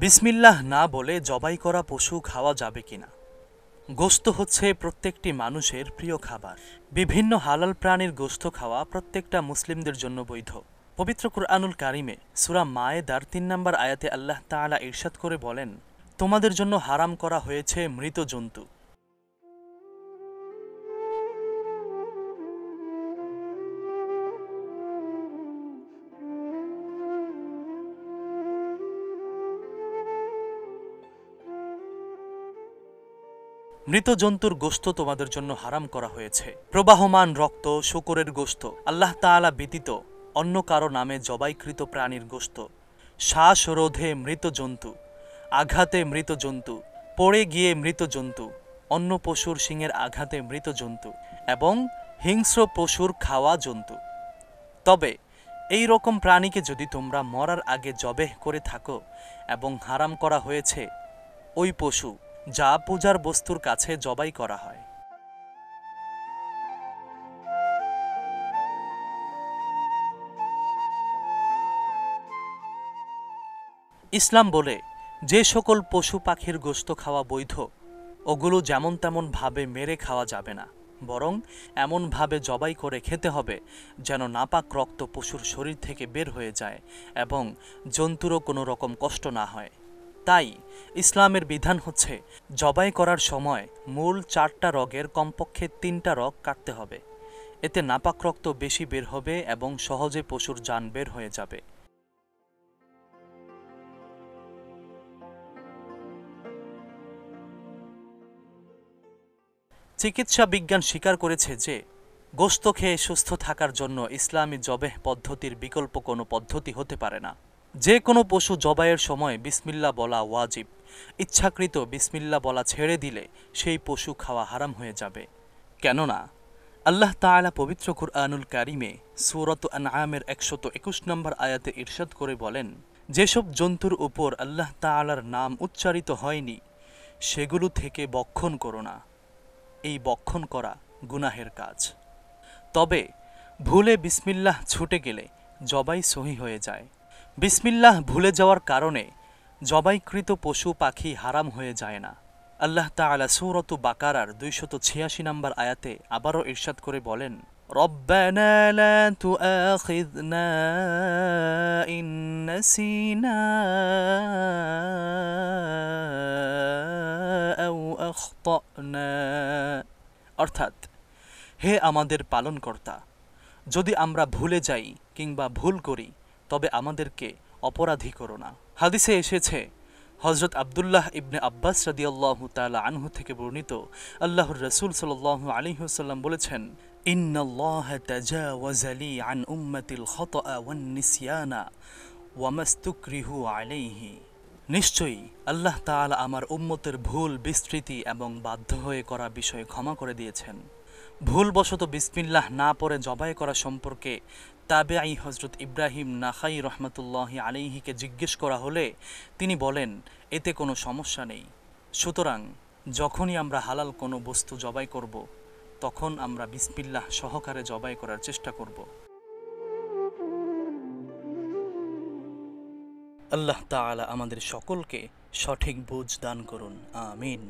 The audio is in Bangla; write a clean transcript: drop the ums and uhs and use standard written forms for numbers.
বিসমিল্লাহ না বলে জবাই করা পশু খাওয়া যাবে কিনা। গোশত হচ্ছে প্রত্যেকটি মানুষের প্রিয় খাবার। বিভিন্ন হালাল প্রাণীর গোশত খাওয়া প্রত্যেকটা মুসলিমদের জন্য বৈধ। পবিত্র কুরআনুল কারিমে সূরা মায়েদার ৩ নম্বর আয়াতে আল্লাহ তাআলা ইরশাদ করে বলেন, তোমাদের জন্য হারাম করা হয়েছে মৃত জন্তু। মৃত জন্তুর গোশত তোমাদের জন্য হারাম করা হয়েছে। প্রবাহমান রক্ত, শূকরের গোশত, আল্লাহ তাআলা ব্যতীত অন্য কারো নামে জবাইকৃত প্রাণীর গোশত, শ্বাসরোধে মৃত জন্তু, আঘাতে মৃত জন্তু, পড়ে গিয়ে মৃত জন্তু, অন্য পশুর শিঙের আঘাতে মৃত জন্তু এবং হিংস্র পশুর খাওয়া জন্তু। তবে এই রকম প্রাণীকে যদি তোমরা মরার আগে জবেহ করে থাকো এবং হারাম করা হয়েছে ওই পশু যা পূজার বস্তুর কাছে জবাই করা হয়। ইসলাম বলে যে সকল পশু পাখির গোশত খাওয়া বৈধ, ওগুলো যেমন তেমন ভাবে মেরে খাওয়া যাবে না, বরং এমনভাবে জবাই করে খেতে হবে যেন নাপাক রক্ত পশুর শরীর থেকে বের হয়ে যায় এবং জন্তুরও কোনো রকম কষ্ট না হয়। তাই ইসলামের বিধান হচ্ছে জবাই করার সময় মূল 4টা রগের কমপক্ষে 3টা রগ কাটতে হবে। এতে নাপাক রক্ত বেশি বের হবে এবং সহজে পশুর জান বের হয়ে যাবে। চিকিৎসা বিজ্ঞান স্বীকার করেছে যে গোশত খেয়ে সুস্থ থাকার জন্য ইসলামী জবেহ পদ্ধতির বিকল্প কোনো পদ্ধতি হতে পারে না। যে কোনো পশু জবাইয়ের সময় বিসমিল্লাহ বলা ওয়াজিব। ইচ্ছাকৃত বিসমিল্লাহ বলা ছেড়ে দিলে সেই পশু খাওয়া হারাম হয়ে যাবে। কেননা আল্লাহ তাআলা পবিত্র কুরআনুল কারিমে সূরাত আনআমের 121 নম্বর আয়াতে ইরশাদ করে বলেন, যেসব জন্তুর উপর আল্লাহ তাআলার নাম উচ্চারিত হয়নি সেগুলো থেকে বক্ষণ করো না। এই বক্ষণ করা গুনাহের কাজ। তবে ভুলে বিসমিল্লাহ ছুটে গেলে জবাই সহি হয়ে যায়। বিসমিল্লাহ ভুলে যাওয়ার কারণে জবাইকৃত পশু পাখি হারাম হয়ে যায় না। আল্লাহ তাআলা সূরাত বাকারার 286 নম্বর আয়াতে আবারও ইরশাদ করে বলেন, রব্বানা লা তুআখিযনা ইন নাসিনা আও আখতানা। অর্থাৎ, হে আমাদের পালনকর্তা, যদি আমরা ভুলে যাই কিংবা ভুল করি তবে আমাদেরকে অপরাধী করো না। হাদিসে এসেছে, হযরত আব্দুল্লাহ ইবনে আব্বাস রাদিয়াল্লাহু তাআলা আনহু থেকে বর্ণিত, আল্লাহর রাসূল সাল্লাল্লাহু আলাইহি ওয়াসাল্লাম বলেছেন, ইন্নাল্লাহা তাজাওয়াজা লি আন উম্মতিল খাতাআ ওয়ান নিসিয়ানা ওয়া মাস্তুকরিহু আলাইহি। নিশ্চয়ই আল্লাহ তাআলা আমার উম্মতের ভুল, বিস্মৃতি এবং বাধ্য হয়ে করা বিষয়ে ক্ষমা করে দিয়েছেন। ভুলবশত বিসমিল্লাহ না পড়ে জবাই করা সম্পর্কে তাবেঈ হযরত ইব্রাহিম নাখাই রহমাতুল্লাহি আলাইহিকে জিজ্ঞেস করা হলে তিনি বলেন, এতে কোনো সমস্যা নেই। সুতরাং যখনই আমরা হালাল কোনো বস্তু জবাই করব তখন আমরা বিসমিল্লাহ সহকারে জবাই করার চেষ্টা করব। আল্লাহ তাআলা আমাদের সকলকে সঠিক বুঝ দান করুন। আমিন।